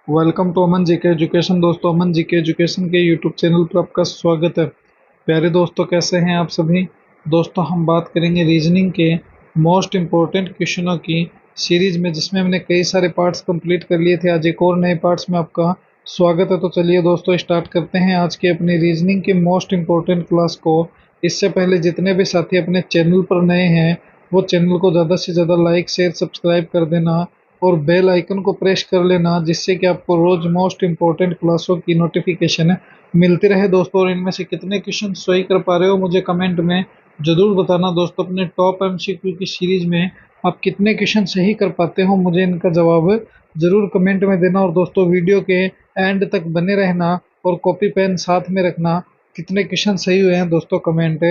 Welcome to Aman ji के education. दोस्तों, अमन जी के एजुकेशन के यूट्यूब चैनल पर आपका स्वागत है। प्यारे दोस्तों, कैसे हैं आप सभी। दोस्तों, हम बात करेंगे रीजनिंग के मोस्ट इम्पोर्टेंट क्वेश्चनों की सीरीज में, जिसमें हमने कई सारे पार्ट्स कंप्लीट कर लिए थे। आज एक और नए पार्ट्स में आपका स्वागत है। तो चलिए दोस्तों, स्टार्ट करते हैं आज की अपनी रीजनिंग के मोस्ट इम्पोर्टेंट क्लास को। इससे पहले जितने भी साथी अपने चैनल पर नए हैं, वो चैनल को ज़्यादा से ज़्यादा लाइक शेयर सब्सक्राइब कर देना और बेल आइकन को प्रेस कर लेना, जिससे कि आपको रोज मोस्ट इंपॉर्टेंट क्लासों की नोटिफिकेशन मिलती रहे दोस्तों। और इनमें से कितने क्वेश्चन सही कर पा रहे हो, मुझे कमेंट में जरूर बताना दोस्तों। अपने टॉप एमसीक्यू की सीरीज में आप कितने क्वेश्चन सही कर पाते हो, मुझे इनका जवाब जरूर कमेंट में देना। और दोस्तों, वीडियो के एंड तक बने रहना और कॉपी पेन साथ में रखना। कितने क्वेश्चन सही हुए हैं दोस्तों, कमेंट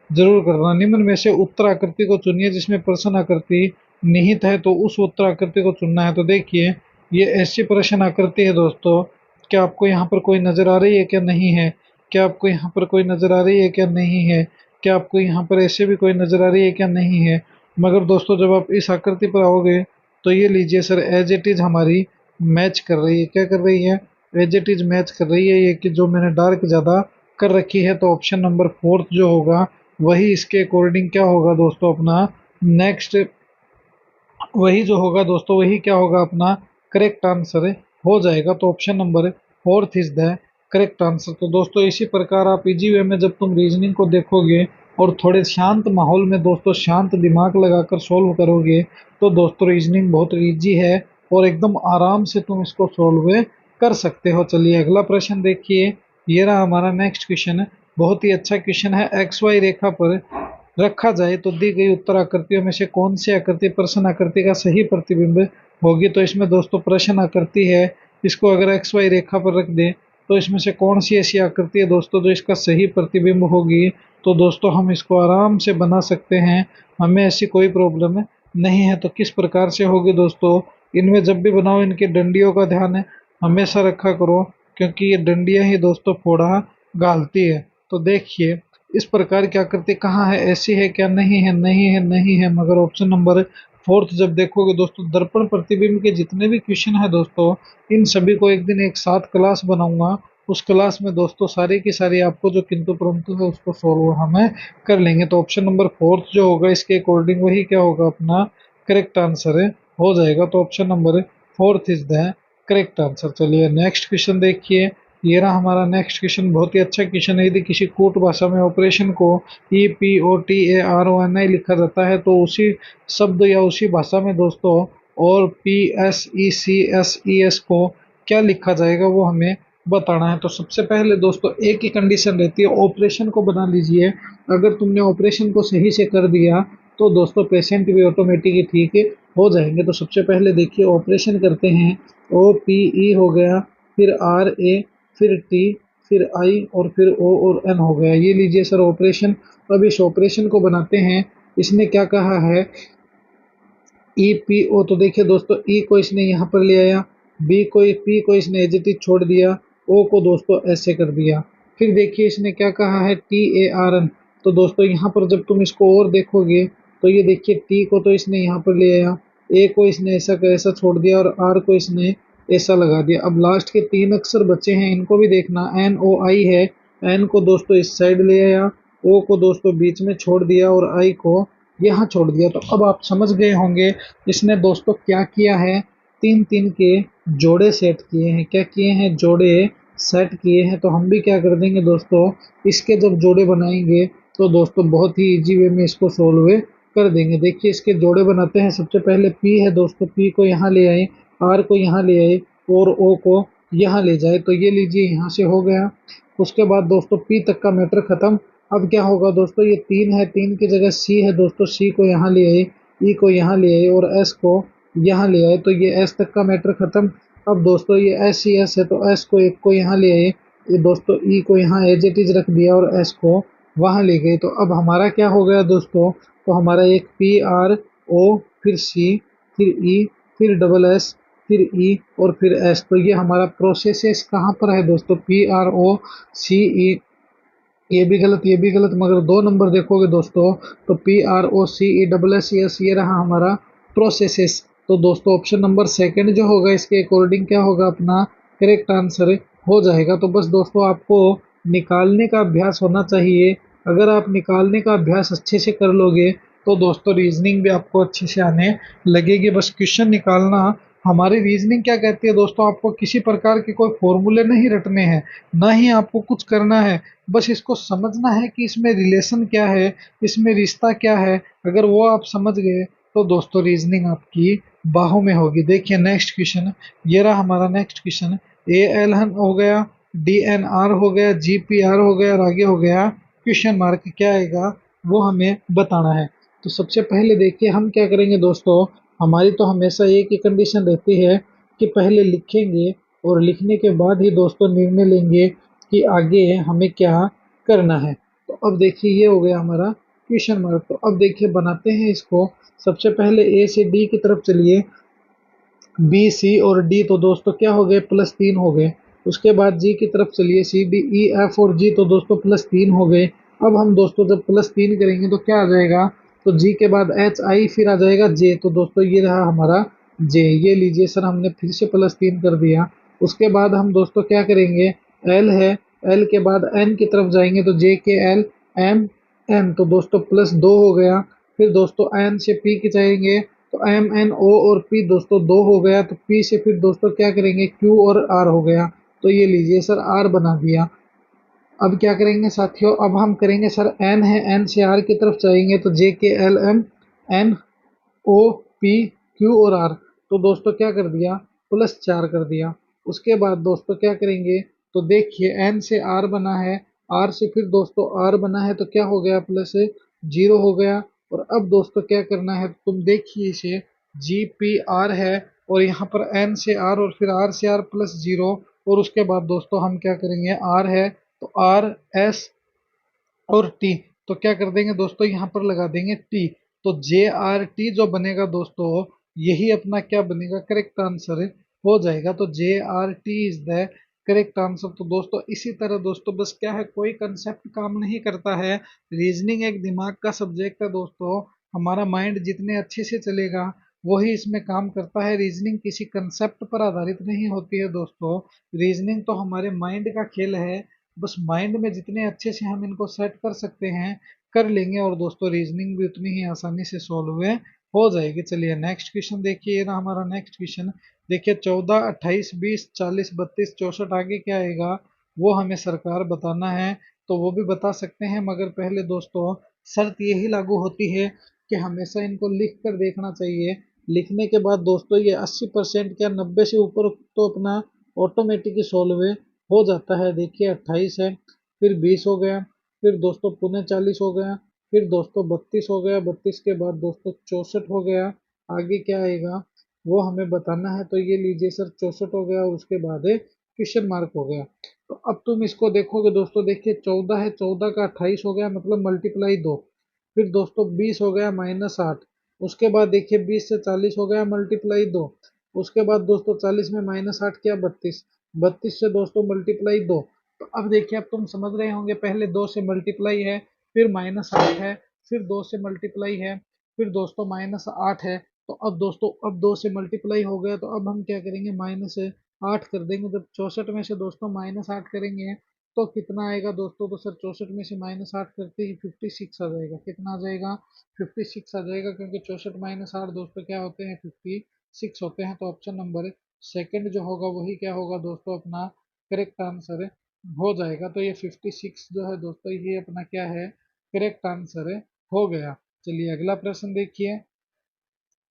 जरूर करना। निम्न में से उत्तर आकृति को चुनिए जिसमें प्रश्न आकृति निहित है, तो उस उत्तर आकृति को चुनना है। तो देखिए, ये ऐसी प्रश्न आकृति है दोस्तों। क्या आपको यहाँ पर कोई नजर आ रही है क्या नहीं है? क्या आपको यहाँ पर कोई नजर आ रही है क्या नहीं है? क्या आपको यहाँ पर ऐसे भी कोई नजर आ रही है क्या नहीं है? मगर दोस्तों, जब आप इस आकृति पर आओगे तो ये लीजिए सर, एज इट इज हमारी मैच कर रही है। क्या कर रही है? एज इट इज मैच कर रही है। ये कि जो मैंने डार्क ज़्यादा कर रखी है, तो ऑप्शन नंबर फोर्थ जो होगा वही इसके अकॉर्डिंग क्या होगा दोस्तों, अपना नेक्स्ट वही जो होगा दोस्तों, वही क्या होगा, अपना करेक्ट आंसर हो जाएगा। तो option number fourth is the correct answer. तो दोस्तों, इसी प्रकार आप इजी वे में जब तुम रीजनिंग को देखोगे और थोड़े शांत माहौल में दोस्तों शांत दिमाग लगाकर सोल्व करोगे, तो दोस्तों रीजनिंग बहुत इजी है और एकदम आराम से तुम इसको सोल्व कर सकते हो। चलिए अगला प्रश्न देखिए। ये रहा हमारा नेक्स्ट क्वेश्चन। बहुत ही अच्छा क्वेश्चन है। एक्स वाई रेखा पर रखा जाए तो दी गई उत्तर आकृतियों में से कौन सी आकृति प्रश्न आकृति का सही प्रतिबिंब होगी। तो इसमें दोस्तों प्रश्न आकृति है, इसको अगर एक्स वाई रेखा पर रख दें तो इसमें से कौन सी ऐसी आकृति है दोस्तों जो इसका सही प्रतिबिंब होगी। तो दोस्तों, हम इसको आराम से बना सकते हैं, हमें ऐसी कोई प्रॉब्लम नहीं है। तो किस प्रकार से होगी दोस्तों, इनमें जब भी बनाओ इनके डंडियों का ध्यान हमेशा रखा करो, क्योंकि ये डंडियां ही दोस्तों फोड़ा गालती है। तो देखिए, इस प्रकार की आकृति कहाँ है, ऐसी है क्या, नहीं है, नहीं है, नहीं है। मगर ऑप्शन नंबर फोर्थ जब देखोगे दोस्तों, दर्पण प्रतिबिंब के जितने भी क्वेश्चन है दोस्तों, इन सभी को एक दिन एक साथ क्लास बनाऊंगा। उस क्लास में दोस्तों सारी की सारी आपको जो किंतु परंतु है उसको सोल्व हमें कर लेंगे। तो ऑप्शन नंबर फोर्थ जो होगा इसके अकॉर्डिंग वही क्या होगा, अपना करेक्ट आंसर हो जाएगा। तो option number fourth is the correct answer. चलिए नेक्स्ट क्वेश्चन देखिए। ये रहा हमारा नेक्स्ट क्वेश्चन। बहुत ही अच्छा क्वेश्चन है। यदि किसी कूट भाषा में ऑपरेशन को EPOTARONI लिखा जाता है, तो उसी शब्द या उसी भाषा में दोस्तों और PSECSES को क्या लिखा जाएगा, वो हमें बताना है। तो सबसे पहले दोस्तों एक ही कंडीशन रहती है, ऑपरेशन को बना लीजिए। अगर तुमने ऑपरेशन को सही से कर दिया तो दोस्तों पेशेंट भी ऑटोमेटिकली ठीक हो जाएंगे। तो सबसे पहले देखिए ऑपरेशन करते हैं। OPE हो गया, फिर RA, फिर टी, फिर आई और फिर ओ और एन हो गया। ये लीजिए सर ऑपरेशन। अब इस ऑपरेशन को बनाते हैं। इसने क्या कहा है, EPO। तो देखिए दोस्तों, ई को इसने यहाँ पर ले आया, पी को इसने एज छोड़ दिया, ओ को दोस्तों ऐसे कर दिया। फिर देखिए इसने क्या कहा है, TARN। तो दोस्तों यहाँ पर जब तुम इसको और देखोगे तो ये देखिए टी को तो इसने यहाँ पर ले आया, ए को इसने ऐसा का ऐसा छोड़ दिया और आर को इसने ऐसा लगा दिया। अब लास्ट के तीन अक्षर बचे हैं, इनको भी देखना। NOI है, एन को दोस्तों इस साइड ले आया, ओ को दोस्तों बीच में छोड़ दिया और आई को यहाँ छोड़ दिया। तो अब आप समझ गए होंगे इसने दोस्तों क्या किया है, तीन तीन के जोड़े सेट किए हैं। क्या किए हैं, जोड़े सेट किए हैं। तो हम भी क्या कर देंगे दोस्तों, इसके जब जोड़े बनाएंगे तो दोस्तों बहुत ही इजी वे में इसको सोल्व कर देंगे। देखिए इसके जोड़े बनाते हैं। सबसे पहले पी है दोस्तों, पी को यहाँ ले आए, आर को यहाँ ले आए और ओ को यहाँ ले जाए। तो ये लीजिए यहाँ से हो गया। उसके बाद दोस्तों पी तक का मैटर खत्म। अब क्या होगा दोस्तों, ये तीन है, तीन की जगह सी है दोस्तों, सी को यहाँ ले आए, ई को यहाँ ले आए और एस को यहाँ ले आए। तो ये एस तक का मैटर खत्म। अब दोस्तों ये एस सी एस है, तो एस को एक को यहाँ ले आए, ये दोस्तों ई को यहाँ एज इट इज रख दिया और एस को वहाँ ले गए। तो अब हमारा क्या हो गया दोस्तों, तो हमारा एक PRO, फिर सी, फिर ई, फिर डबल एस, फिर ई और फिर एस। तो ये हमारा प्रोसेस कहाँ पर है दोस्तों, PROCE। ये भी गलत, ये भी गलत। मगर दो नंबर देखोगे दोस्तों तो PROCE डबल एस, ये रहा हमारा प्रोसेसेस। तो दोस्तों ऑप्शन नंबर सेकंड जो होगा इसके अकॉर्डिंग क्या होगा, अपना करेक्ट आंसर हो जाएगा। तो बस दोस्तों आपको निकालने का अभ्यास होना चाहिए। अगर आप निकालने का अभ्यास अच्छे से कर लोगे तो दोस्तों रीजनिंग भी आपको अच्छे से आने लगेगी। बस क्वेश्चन निकालना, हमारी रीजनिंग क्या कहती है दोस्तों, आपको किसी प्रकार के कोई फॉर्मूले नहीं रटने हैं, ना ही आपको कुछ करना है। बस इसको समझना है कि इसमें रिलेशन क्या है, इसमें रिश्ता क्या है। अगर वो आप समझ गए तो दोस्तों रीजनिंग आपकी बाहों में होगी। देखिए नेक्स्ट क्वेश्चन, ये रहा हमारा next question. A L N हो गया, डी एन आर हो गया, जी पी आर हो गया और आगे हो गया क्वेश्चन मार्क। क्या आएगा वो हमें बताना है। तो सबसे पहले देखिए हम क्या करेंगे दोस्तों, हमारी तो हमेशा एक ही कंडीशन रहती है कि पहले लिखेंगे और लिखने के बाद ही दोस्तों निर्णय लेंगे कि आगे हमें क्या करना है। तो अब देखिए ये हो गया हमारा क्वेश्चन मार्क। तो अब देखिए बनाते हैं इसको। सबसे पहले ए से डी की तरफ चलिए, बी सी और डी तो दोस्तों क्या हो गए, +3 हो गए। उसके बाद जी की तरफ चलिए, सी डी ई एफ और जी तो दोस्तों +3 हो गए। अब हम दोस्तों जब +3 करेंगे तो क्या आ जाएगा, तो जी के बाद एच आई फिर आ जाएगा जे। तो दोस्तों ये रहा हमारा जे, ये लीजिए सर हमने फिर से +3 कर दिया। उसके बाद हम दोस्तों क्या करेंगे, एल है, एल के बाद एन की तरफ जाएंगे तो J K L M N तो दोस्तों +2 हो गया। फिर दोस्तों एन से पी की जाएंगे तो एम एन ओ और पी दोस्तों 2 हो गया। तो पी से फिर दोस्तों क्या करेंगे, क्यू और आर हो गया। तो ये लीजिए सर आर बना दिया। अब क्या करेंगे साथियों, अब हम करेंगे सर एन है, एन से आर की तरफ जाएंगे तो J K L M N O P Q और आर तो दोस्तों क्या कर दिया, +4 कर दिया। उसके बाद दोस्तों क्या करेंगे, तो देखिए एन से आर बना है, आर से फिर दोस्तों आर बना है तो क्या हो गया, +0 हो गया। और अब दोस्तों क्या करना है, तुम देखिए इसे, जी पी आर है और यहाँ पर एन से आर और फिर आर से आर +0। और उसके बाद दोस्तों हम क्या करेंगे, आर है तो आर एस और टी तो क्या कर देंगे दोस्तों, यहाँ पर लगा देंगे टी। तो जे आर टी जो बनेगा दोस्तों, यही अपना क्या बनेगा, करेक्ट आंसर हो जाएगा। तो जे R T is the correct answer. तो दोस्तों इसी तरह दोस्तों बस क्या है, कोई कंसेप्ट काम नहीं करता है। रीजनिंग एक दिमाग का सब्जेक्ट है दोस्तों। हमारा माइंड जितने अच्छे से चलेगा वही इसमें काम करता है। रीजनिंग किसी कंसेप्ट पर आधारित नहीं होती है दोस्तों। रीजनिंग तो हमारे माइंड का खेल है। बस माइंड में जितने अच्छे से हम इनको सेट कर सकते हैं कर लेंगे और दोस्तों रीजनिंग भी उतनी ही आसानी से सॉल्व हो जाएगी। चलिए नेक्स्ट क्वेश्चन देखिए, ये ना हमारा नेक्स्ट क्वेश्चन। देखिए 14, 28, 20, 40, 32, 64 आगे क्या आएगा वो हमें सरकार बताना है। तो वो भी बता सकते हैं मगर पहले दोस्तों शर्त यही लागू होती है कि हमेशा इनको लिख कर देखना चाहिए। लिखने के बाद दोस्तों ये 80% क्या 90 से ऊपर तो अपना ऑटोमेटिक ही सॉल्व हो जाता है। देखिए 28 है, फिर 20 हो गया, फिर दोस्तों पुनः 40 हो गया, फिर दोस्तों 32 हो गया, 32 के बाद दोस्तों 64 हो गया। आगे क्या आएगा वो हमें बताना है। तो ये लीजिए सर 64 हो गया और उसके बाद क्वेश्चन मार्क हो गया। तो अब तुम इसको देखोगे दोस्तों, देखिए 14 है, 14 का 28 हो गया मतलब मल्टीप्लाई 2। फिर दोस्तों 20 हो गया -8। उसके बाद देखिए 20 से 40 हो गया मल्टीप्लाई 2। उसके बाद दोस्तों 40 में -8 क्या 32, 32 से दोस्तों मल्टीप्लाई 2। तो अब देखिए अब तुम समझ रहे होंगे, पहले 2 से मल्टीप्लाई है, फिर -8 है, फिर 2 से मल्टीप्लाई है, फिर दोस्तों -8 है। तो अब दोस्तों अब 2 से मल्टीप्लाई हो गया तो अब हम क्या करेंगे, -8 कर देंगे। जब 64 में से दोस्तों -8 करेंगे तो कितना आएगा दोस्तों, तो सर 64 में से -8 करते ही 56 आ जाएगा। कितना आ जाएगा, 56 आ जाएगा, क्योंकि 64 -8 दोस्तों क्या होते हैं, 56 होते हैं। तो ऑप्शन नंबर सेकंड जो होगा वही क्या होगा दोस्तों, अपना करेक्ट आंसर हो जाएगा। तो ये 56 जो है दोस्तों ये अपना क्या है, करेक्ट आंसर हो गया। चलिए अगला प्रश्न देखिए,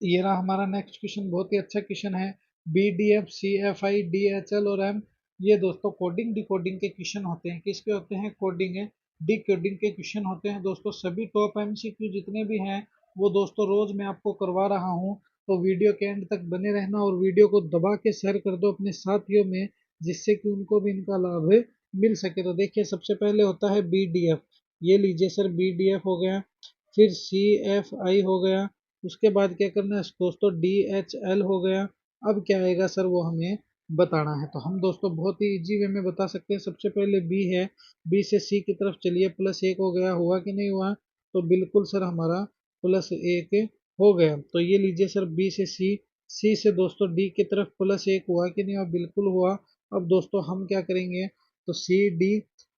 ये रहा हमारा नेक्स्ट क्वेश्चन, बहुत ही अच्छा क्वेश्चन है। B D F C F I D H L और एम, ये दोस्तों कोडिंग डिकोडिंग के क्वेश्चन होते हैं। किसके होते हैं, कोडिंग है डिकोडिंग के क्वेश्चन होते हैं दोस्तों। सभी टॉप एमसीक्यू जितने भी हैं वो दोस्तों रोज मैं आपको करवा रहा हूँ। तो वीडियो के एंड तक बने रहना और वीडियो को दबा के शेयर कर दो अपने साथियों में, जिससे कि उनको भी इनका लाभ मिल सके। तो देखिए सबसे पहले होता है बी डी एफ, ये लीजिए सर बी डी एफ हो गया। फिर सी एफ आई हो गया। उसके बाद क्या करना है दोस्तों, डी एच एल हो गया। अब क्या आएगा सर वो हमें बताना है। तो हम दोस्तों बहुत ही इजी वे में बता सकते हैं। सबसे पहले बी है, बी से सी की तरफ चलिए, +1 हो गया, हुआ कि नहीं हुआ, तो बिल्कुल सर हमारा +1 हो गया। तो ये लीजिए सर बी से सी सी से दोस्तों डी की तरफ +1 हुआ कि नहीं हुआ? बिल्कुल हुआ। अब दोस्तों हम क्या करेंगे, तो सी डी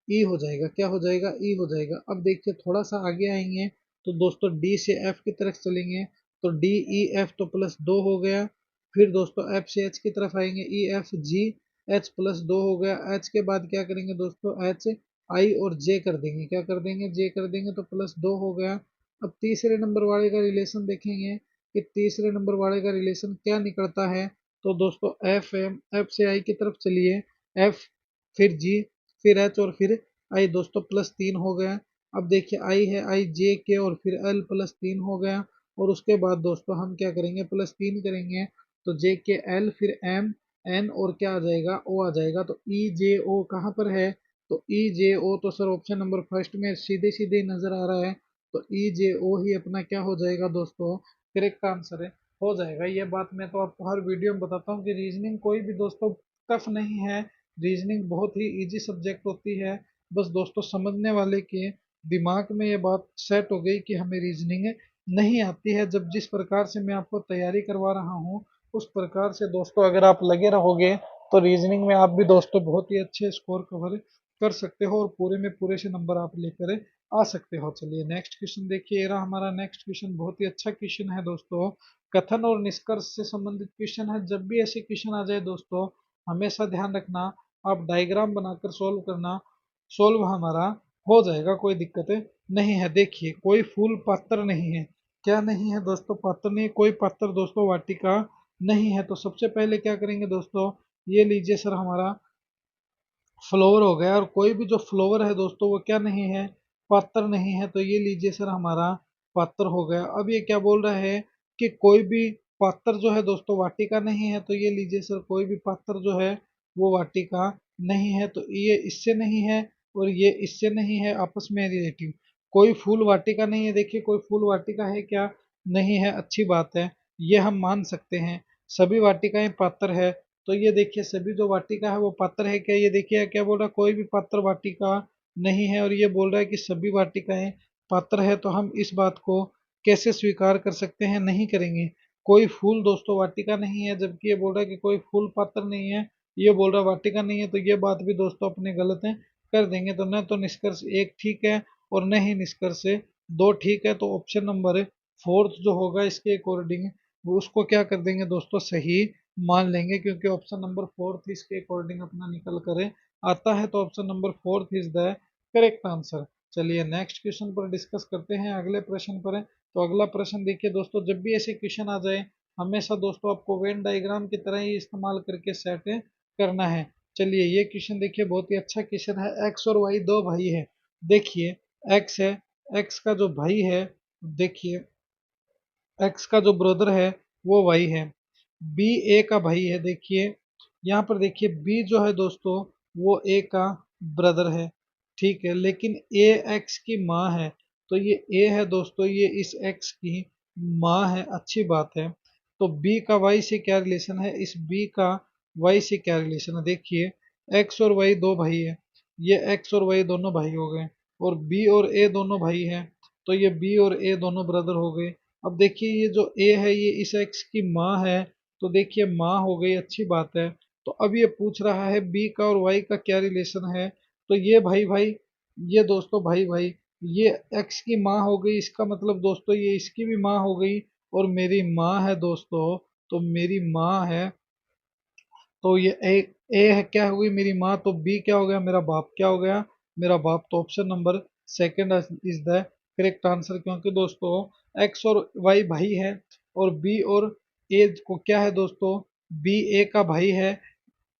ई हो जाएगा, क्या हो जाएगा? ई हो जाएगा। अब देखिए थोड़ा सा आगे आएंगे तो दोस्तों डी से एफ की तरफ चलेंगे, तो डी ई एफ तो +2 हो गया। फिर दोस्तों एफ से एच की तरफ आएंगे, ई एफ जी एच +2 हो गया। एच के बाद क्या करेंगे दोस्तों, एच आई और जे कर देंगे, क्या कर देंगे? जे कर देंगे तो +2 हो गया। अब तीसरे नंबर वाले का रिलेशन देखेंगे कि तीसरे नंबर वाले का रिलेशन क्या निकलता है, तो दोस्तों एफ एम, एफ से आई की तरफ चलिए, एफ फिर जी फिर एच और फिर आई, दोस्तों +3 हो गया। अब देखिए आई है, आई जे के और फिर एल +3 हो गया। और उसके बाद दोस्तों हम क्या करेंगे, +3 करेंगे तो जे के एल फिर एम एन और क्या आ जाएगा? ओ आ जाएगा। तो ई जे ओ कहाँ पर है? तो ई जे ओ तो सर ऑप्शन नंबर फर्स्ट में सीधे सीधे नजर आ रहा है। तो ई जे ओ ही अपना क्या हो जाएगा दोस्तों, करेक्ट आंसर है, हो जाएगा। ये बात मैं तो आपको हर वीडियो में बताता हूँ कि रीजनिंग कोई भी दोस्तों टफ नहीं है, रीजनिंग बहुत ही इजी सब्जेक्ट होती है। बस दोस्तों समझने वाले के दिमाग में ये बात सेट हो गई कि हमें रीजनिंग नहीं आती है। जब जिस प्रकार से मैं आपको तैयारी करवा रहा हूँ उस प्रकार से दोस्तों अगर आप लगे रहोगे तो रीजनिंग में आप भी दोस्तों बहुत ही अच्छे स्कोर कवर कर सकते हो और पूरे में पूरे से नंबर आप लेकर आ सकते हो। चलिए नेक्स्ट क्वेश्चन देखिए, ये रहा हमारा नेक्स्ट क्वेश्चन, बहुत ही अच्छा क्वेश्चन है दोस्तों, कथन और निष्कर्ष से संबंधित क्वेश्चन है। जब भी ऐसे क्वेश्चन आ जाए दोस्तों हमेशा ध्यान रखना, आप डायग्राम बनाकर सोल्व करना, सोल्व हमारा हो जाएगा, कोई दिक्कत नहीं है। देखिए कोई फूल पात्र नहीं है, क्या नहीं है दोस्तों? पात्र नहीं, कोई पात्र दोस्तों वाटिका नहीं है। तो सबसे पहले क्या करेंगे दोस्तों, ये लीजिए सर हमारा फ्लोवर हो गया, और कोई भी जो फ्लोवर है दोस्तों वो क्या नहीं है? पात्र नहीं है। तो ये लीजिए सर हमारा पात्र हो गया। अब ये क्या बोल रहा है कि कोई भी पात्र जो है दोस्तों वाटिका नहीं है, तो ये लीजिए सर कोई भी पात्र जो है वो वाटिका नहीं है। तो ये इससे नहीं है और ये इससे नहीं है, आपस में रिलेटिव। कोई फूल वाटिका नहीं है, देखिए कोई फूल वाटिका है क्या? नहीं है, अच्छी बात है, ये हम मान सकते हैं। सभी वाटिकाएं पात्र है, तो ये देखिए सभी जो वाटिका है वो पात्र है क्या? ये देखिए क्या बोल रहा है, कोई भी पात्र वाटिका नहीं है, और ये बोल रहा है कि सभी वाटिकाएं पात्र है। तो हम इस बात को कैसे स्वीकार कर सकते हैं? नहीं करेंगे। कोई फूल दोस्तों वाटिका नहीं है, जबकि ये बोल रहा है कि कोई फूल पात्र नहीं है, ये बोल रहा है वाटिका नहीं है, तो ये बात भी दोस्तों अपने गलत है, कर देंगे। तो न तो निष्कर्ष एक ठीक है और न ही निष्कर्ष दो ठीक है। तो ऑप्शन नंबर फोर्थ जो होगा इसके अकॉर्डिंग वो उसको क्या कर देंगे दोस्तों, सही मान लेंगे, क्योंकि ऑप्शन नंबर फोर्थ इसके अकॉर्डिंग अपना निकल कर आता है। तो option number fourth is the correct answer. चलिए नेक्स्ट क्वेश्चन पर डिस्कस करते हैं, अगले प्रश्न पर। तो अगला प्रश्न देखिए दोस्तों, जब भी ऐसे क्वेश्चन आ जाए हमेशा दोस्तों आपको वेन डायग्राम की तरह ही इस्तेमाल करके सेट करना है। चलिए ये क्वेश्चन देखिए, बहुत ही अच्छा क्वेश्चन है। एक्स और वाई दो भाई है, देखिए एक्स है, एक्स का जो भाई है, देखिए एक्स का जो ब्रदर है वो वाई है, बी ए का भाई है। देखिए यहाँ पर देखिए बी जो है दोस्तों वो ए का ब्रदर है, ठीक है, लेकिन ए एक्स की माँ है। तो ये ए है दोस्तों, ये इस एक्स की माँ है, अच्छी बात है। तो बी का वाई से क्या रिलेशन है, इस बी का वाई से क्या रिलेशन है? देखिए एक्स और वाई दो भाई है, ये एक्स और वाई दोनों भाई हो गए, और बी और ए दोनों भाई हैं, तो ये बी और ए दोनों ब्रदर हो गए। अब देखिए ये जो ए है ये इस एक्स की माँ है, तो देखिए माँ हो गई, अच्छी बात है। तो अब ये पूछ रहा है बी का और वाई का क्या रिलेशन है, तो ये भाई भाई, ये दोस्तों भाई भाई, ये एक्स की माँ हो गई, इसका मतलब दोस्तों ये इसकी भी माँ हो गई, और मेरी माँ है दोस्तों, तो मेरी माँ है, तो ये ए है क्या हुई, मेरी माँ, तो बी क्या हो गया, मेरा बाप, क्या हो गया, मेरा बाप। तो option number second is the correct answer, क्योंकि दोस्तों एक्स और वाई भाई है, और बी और ए को क्या है दोस्तों, बी ए का भाई है,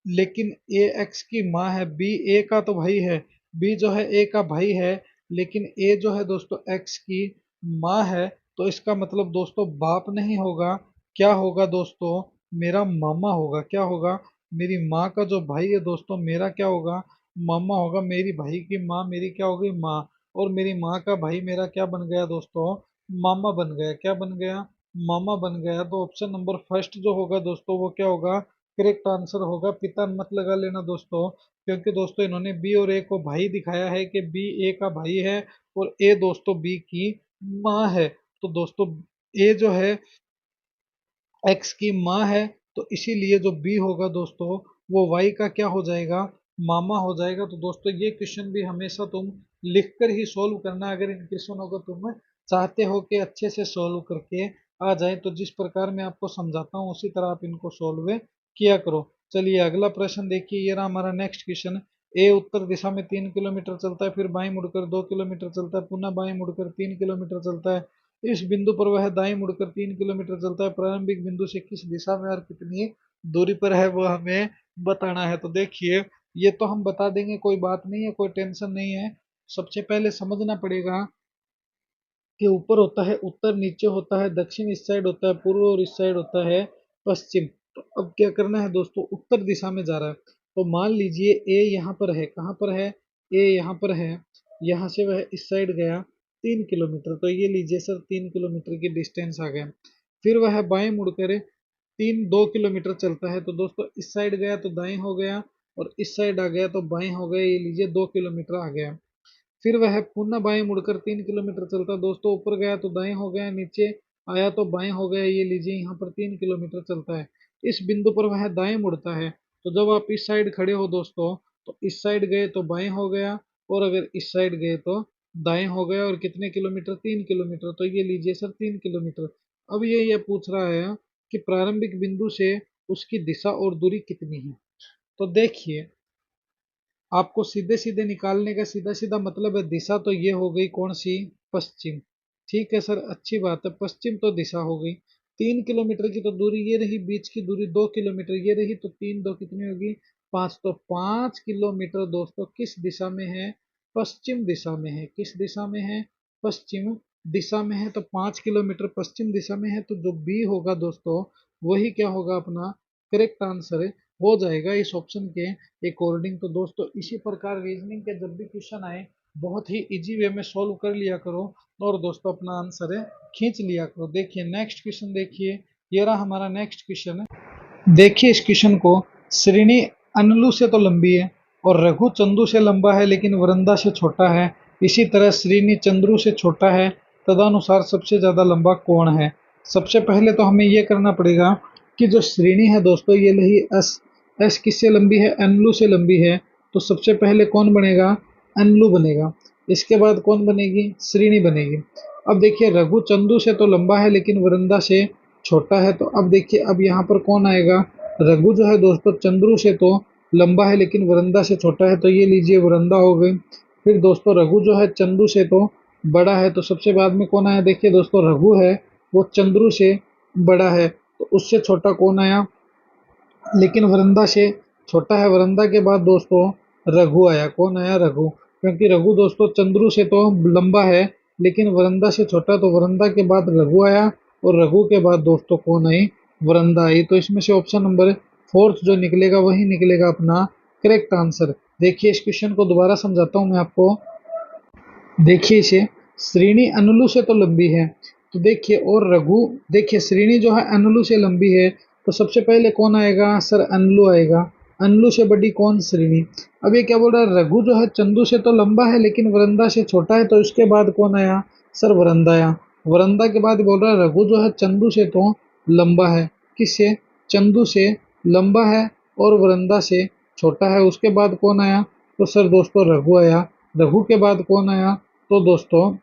लेकिन ए एक्स की माँ है, बी ए का तो भाई है, बी जो है ए का भाई है, लेकिन ए जो है दोस्तों एक्स की माँ है। तो इसका मतलब दोस्तों बाप नहीं होगा, क्या होगा दोस्तों, मेरा मामा होगा। क्या होगा, मेरी माँ का जो भाई है दोस्तों मेरा क्या होगा, मामा होगा। मेरी भाई की माँ मेरी क्या होगी, माँ, और मेरी माँ का भाई मेरा क्या बन गया दोस्तों, मामा बन गया। क्या बन गया, मामा बन गया। तो ऑप्शन नंबर फर्स्ट जो होगा दोस्तों वो क्या होगा, करेक्ट आंसर होगा। पिता मत लगा लेना दोस्तों, क्योंकि दोस्तों इन्होंने बी और ए को भाई दिखाया है कि बी ए का भाई है, और ए दोस्तों बी की माँ है। तो दोस्तों ए जो है एक्स की माँ है, तो इसीलिए जो बी होगा दोस्तों वो वाई का क्या हो जाएगा, मामा हो जाएगा। तो दोस्तों ये क्वेश्चन भी हमेशा तुम लिखकर ही सोल्व करना अगर इन क्वेश्चनों को तुम चाहते हो कि अच्छे से सोल्व करके आ जाए। तो जिस प्रकार मैं आपको समझाता हूँ उसी तरह आप इनको सोल्व किया करो। चलिए अगला प्रश्न देखिए, ये रहा हमारा नेक्स्ट क्वेश्चन। ए उत्तर दिशा में 3 किलोमीटर चलता है, फिर बाएं मुड़कर 2 किलोमीटर चलता है, पुनः बाएं मुड़कर 3 किलोमीटर चलता है। इस बिंदु पर वह दाएं मुड़कर 3 किलोमीटर चलता है। प्रारंभिक बिंदु से किस दिशा में और कितनी दूरी पर है वो हमें बताना है। तो देखिए ये तो हम बता देंगे, कोई बात नहीं है, कोई टेंशन नहीं है। सबसे पहले समझना पड़ेगा कि ऊपर होता है उत्तर, नीचे होता है दक्षिण, इस साइड होता है पूर्व और इस साइड होता है पश्चिम। तो अब क्या करना है दोस्तों, उत्तर दिशा में जा रहा है। तो मान लीजिए ए यहाँ पर है, कहाँ पर है, ए यहाँ पर है, यहाँ से वह इस साइड गया 3 किलोमीटर। तो ये लीजिए सर 3 किलोमीटर की डिस्टेंस आ गया। फिर वह बाएं मुड़कर 2 किलोमीटर चलता है। तो दोस्तों इस साइड गया तो दाएं हो गया, और इस साइड आ गया तो बाएं हो गया। ये लीजिए 2 किलोमीटर आ गया। फिर वह पुनः बाएं मुड़कर 3 किलोमीटर चलता। दोस्तों ऊपर गया तो दाएं हो गया, नीचे आया तो बाएं हो गया। ये लीजिए यहाँ पर 3 किलोमीटर चलता है। इस बिंदु पर वह दाएं मुड़ता है। तो जब आप इस साइड खड़े हो दोस्तों, तो इस साइड गए तो बाएं हो गया, और अगर इस साइड गए तो दाएं हो गया। और कितने किलोमीटर, 3 किलोमीटर। तो ये लीजिए सर 3 किलोमीटर। अब ये पूछ रहा है कि प्रारंभिक बिंदु से उसकी दिशा और दूरी कितनी है। तो देखिए आपको सीधे सीधे निकालने का सीधा सीधा मतलब है, दिशा तो ये हो गई कौन सी, पश्चिम। ठीक है सर, अच्छी बात है, पश्चिम तो दिशा हो गई। 3 किलोमीटर की तो दूरी ये रही, बीच की दूरी 2 किलोमीटर ये रही, तो 3 2 कितनी होगी, 5। तो 5 किलोमीटर दोस्तों किस दिशा में है, पश्चिम दिशा में है। किस दिशा में है, पश्चिम दिशा में है। तो 5 किलोमीटर पश्चिम दिशा में है, तो जो बी होगा दोस्तों वही क्या होगा, अपना करेक्ट आंसर हो जाएगा इस ऑप्शन के अकॉर्डिंग। तो दोस्तों इसी प्रकार रीजनिंग के जब भी क्वेश्चन आए बहुत ही इजी वे में सॉल्व कर लिया करो, और दोस्तों अपना आंसर खींच लिया करो। देखिए नेक्स्ट क्वेश्चन देखिए, ये रहा हमारा नेक्स्ट क्वेश्चन। देखिए इस क्वेश्चन को, श्रेणी अनलू से तो लंबी है और रघु चंदू से लंबा है लेकिन वृंदा से छोटा है। इसी तरह श्रेणी चंद्रू से छोटा है, तदनुसार सबसे ज्यादा लंबा कौन है। सबसे पहले तो हमें यह करना पड़ेगा कि जो श्रेणी है दोस्तों ये रही एस। एस किससे लंबी है, अनलू से लंबी है। तो सबसे पहले कौन बनेगा, अनलू बनेगा। इसके बाद कौन बनेगी, श्रेणी बनेगी। अब देखिए रघु चंदू से तो लंबा है लेकिन वृंदा से छोटा है। तो अब देखिए अब यहाँ पर कौन आएगा, रघु जो है दोस्तों चंद्रू से तो लंबा है लेकिन वृंदा से छोटा है। तो ये लीजिए वृंदा हो गई। फिर दोस्तों रघु जो है चंद्रू से तो बड़ा है। तो सबसे बाद में कौन आया, देखिए दोस्तों रघु है वो चंद्रू से बड़ा है, तो उससे छोटा कौन आया, लेकिन वृंदा से छोटा है। वृंदा के बाद दोस्तों रघु आया। कौन आया, रघु। क्योंकि रघु दोस्तों चंद्रू से तो लंबा है लेकिन वृंदा से छोटा, तो वृंदा के बाद रघु आया, और रघु के बाद दोस्तों कौन आई, वृंदा आई। तो इसमें से ऑप्शन नंबर 4 जो निकलेगा वही निकलेगा अपना करेक्ट आंसर। देखिए इस क्वेश्चन को दोबारा समझाता हूँ मैं आपको। देखिए इसे, श्रेणी अनुलु से तो लंबी है, तो देखिए और रघु, देखिए श्रेणी जो है अनुलु से लंबी है, तो सबसे पहले कौन आएगा सर, अनुलु आएगा। अनुलु से बड़ी कौन, श्रेणी। अब ये क्या बोल रहा है, रघु जो है चंदू से तो लंबा है लेकिन वृंदा से छोटा है, तो इसके बाद कौन आया सर, वृंदा आया। वृंदा के बाद बोल रहा है रघु जो है चंदू से तो लंबा है, किससे, चंदू से लंबा है और वृंदा से छोटा है। उसके बाद कौन आया, तो सर दोस्तों रघु आया। रघु के बाद कौन आया, तो दोस्तों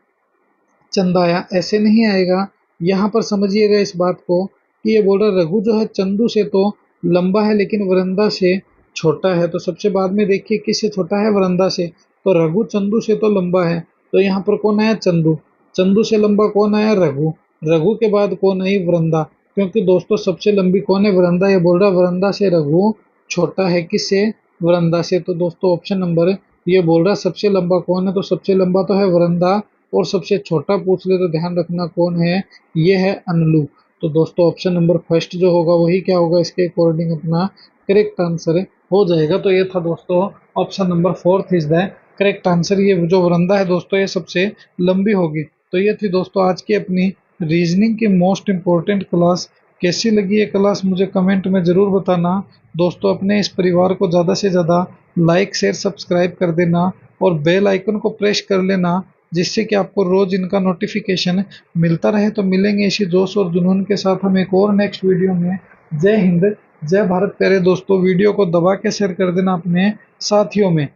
चंदाया। ऐसे नहीं आएगा, यहाँ पर समझिएगा इस बात को कि ये बोल रहा रघु जो है चंदू से तो लंबा है लेकिन वृंदा से छोटा है। तो सबसे बाद में देखिए किससे छोटा है, वृंदा से। तो रघु चंदू से तो लंबा है, तो यहाँ पर कौन आया, चंदू। चंदू से लंबा कौन आया, रघु। रघु के बाद कौन आई, वृंदा। क्योंकि दोस्तों सबसे लंबी कौन है, वृंदा। ये बोल रहा वृंदा से रघु छोटा है, किससे, वृंदा से। तो दोस्तों ऑप्शन नंबर, ये बोल रहा सबसे लंबा कौन है, तो सबसे लंबा तो है वृंदा, और सबसे छोटा पूछ ले तो ध्यान रखना कौन है, ये है अनलू। तो दोस्तों ऑप्शन नंबर फर्स्ट जो होगा वही क्या होगा, इसके अकॉर्डिंग अपना करेक्ट आंसर हो जाएगा। तो ये था दोस्तों option number 4 is the correct answer. ये जो वृंदा है दोस्तों ये सबसे लंबी होगी। तो ये थी दोस्तों आज की अपनी रीजनिंग की मोस्ट इम्पोर्टेंट क्लास। कैसी लगी ये क्लास मुझे कमेंट में ज़रूर बताना। दोस्तों अपने इस परिवार को ज़्यादा से ज़्यादा लाइक शेयर सब्सक्राइब कर देना, और बेल आइकन को प्रेस कर लेना, जिससे कि आपको रोज इनका नोटिफिकेशन मिलता रहे। तो मिलेंगे इसी जोश और जुनून के साथ हम एक और नेक्स्ट वीडियो में। जय हिंद, जय भारत। प्यारे दोस्तों, वीडियो को दबा के शेयर कर देना अपने साथियों में।